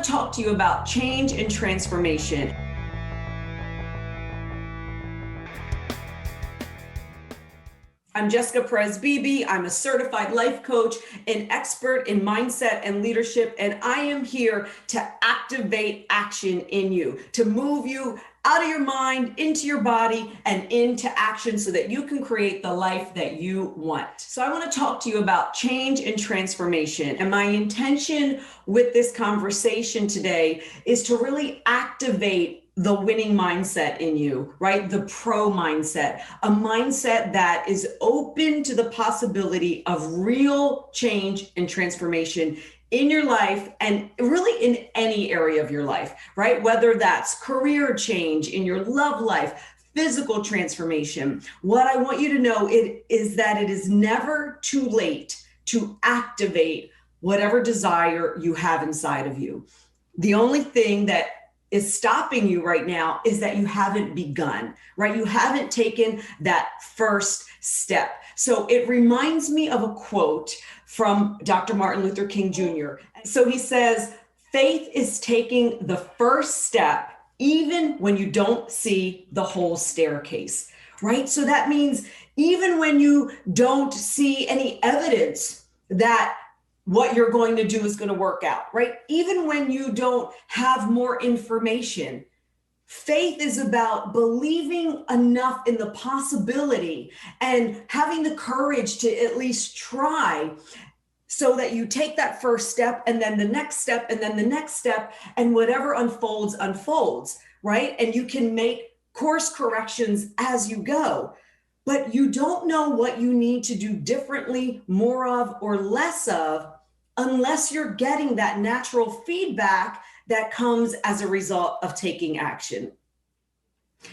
to talk to you about change and transformation. I'm Jessica Perez-Beebe. I'm a certified life coach, an expert in mindset and leadership, and I am here to activate action in you, to move you out of your mind, into your body, and into action so that you can create the life that you want. So I want to talk to you about change and transformation. And my intention with this conversation today is to really activate the winning mindset in you, right? The pro mindset, a mindset that is open to the possibility of real change and transformation in your life and really in any area of your life, right? Whether that's career change, in your love life, physical transformation. What I want you to know is that it is never too late to activate whatever desire you have inside of you. The only thing that is stopping you right now is that you haven't begun, right? You haven't taken that first step. So it reminds me of a quote from Dr. Martin Luther King Jr. So he says, faith is taking the first step even when you don't see the whole staircase, right? So that means even when you don't see any evidence that what you're going to do is going to work out, right? Even when you don't have more information, faith is about believing enough in the possibility and having the courage to at least try so that you take that first step and then the next step and then the next step, and whatever unfolds, right? And you can make course corrections as you go. But you don't know what you need to do differently, more of, or less of, unless you're getting that natural feedback that comes as a result of taking action.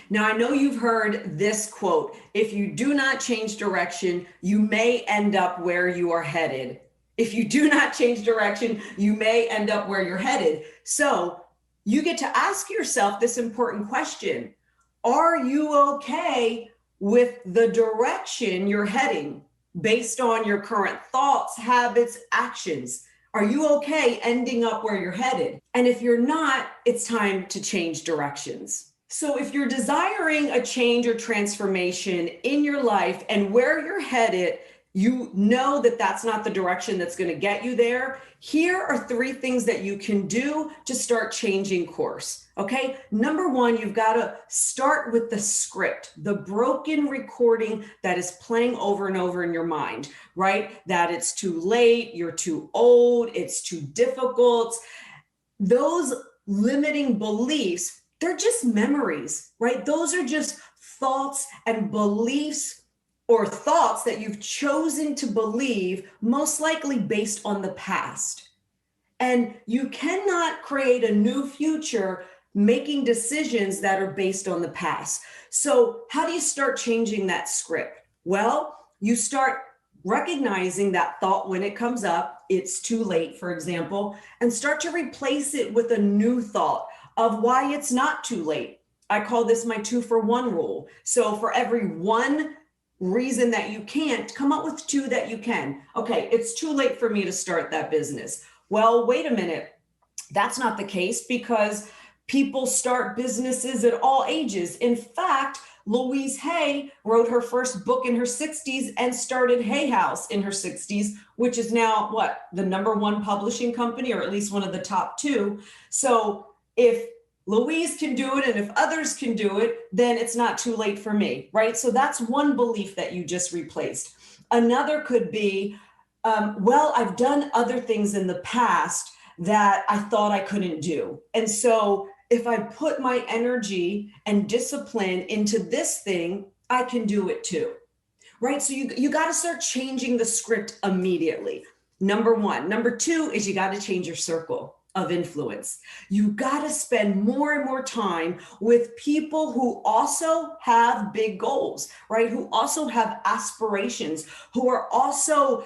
Now, I know you've heard this quote, if you do not change direction, you may end up where you are headed. If you do not change direction, you may end up where you're headed. So you get to ask yourself this important question. Are you okay with the direction you're heading based on your current thoughts, habits, actions? Are you okay ending up where you're headed? And if you're not, it's time to change directions. So if you're desiring a change or transformation in your life and where you're headed, you know that that's not the direction that's going to get you there. Here are 3 things that you can do to start changing course. Okay. Number 1, you've got to start with the script, the broken recording that is playing over and over in your mind, right? That it's too late, you're too old, it's too difficult. Those limiting beliefs, they're just memories, right? Those are just thoughts and beliefs or thoughts that you've chosen to believe, most likely based on the past. And you cannot create a new future making decisions that are based on the past. So how do you start changing that script? Well, you start recognizing that thought when it comes up, it's too late, for example, and start to replace it with a new thought of why it's not too late. I call this my 2-for-1 rule. So for every one reason that you can't, come up with 2 that you can. Okay, it's too late for me to start that business. Well, wait a minute. That's not the case because people start businesses at all ages. In fact, Louise Hay wrote her first book in her 60s and started Hay House in her 60s, which is now the #1 publishing company, or at least one of the top 2. So if Louise can do it, and if others can do it, then it's not too late for me, right? So that's one belief that you just replaced. Another could be, well, I've done other things in the past that I thought I couldn't do. And so if I put my energy and discipline into this thing, I can do it too, right? So you got to start changing the script immediately. Number 1. Number 2 is you got to change your circle of influence. You got to spend more and more time with people who also have big goals, right? Who also have aspirations, who are also,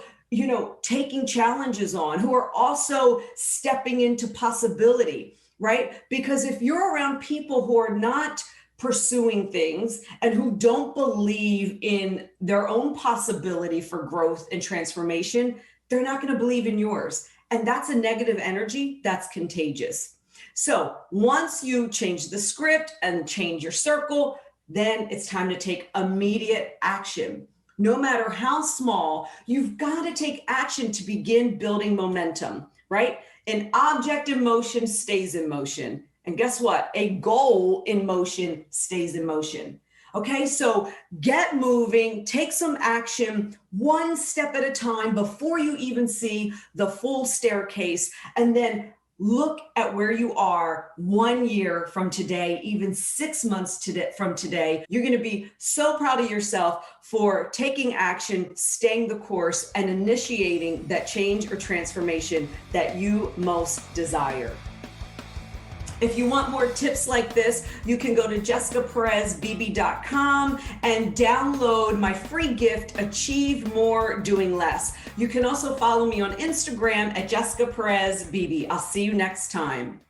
taking challenges on, who are also stepping into possibility, right? Because if you're around people who are not pursuing things and who don't believe in their own possibility for growth and transformation, they're not going to believe in yours. And that's a negative energy that's contagious. So once you change the script and change your circle, then it's time to take immediate action. No matter how small, you've got to take action to begin building momentum, right? An object in motion stays in motion. And guess what? A goal in motion stays in motion. Okay, so get moving, take some action, one step at a time before you even see the full staircase, and then look at where you are 1 year from today, even 6 months from today. You're going to be so proud of yourself for taking action, staying the course, and initiating that change or transformation that you most desire. If you want more tips like this, you can go to jessicaperez-beebe.com and download my free gift, Achieve More Doing Less. You can also follow me on Instagram at Jessica Perez-Beebe. I'll see you next time.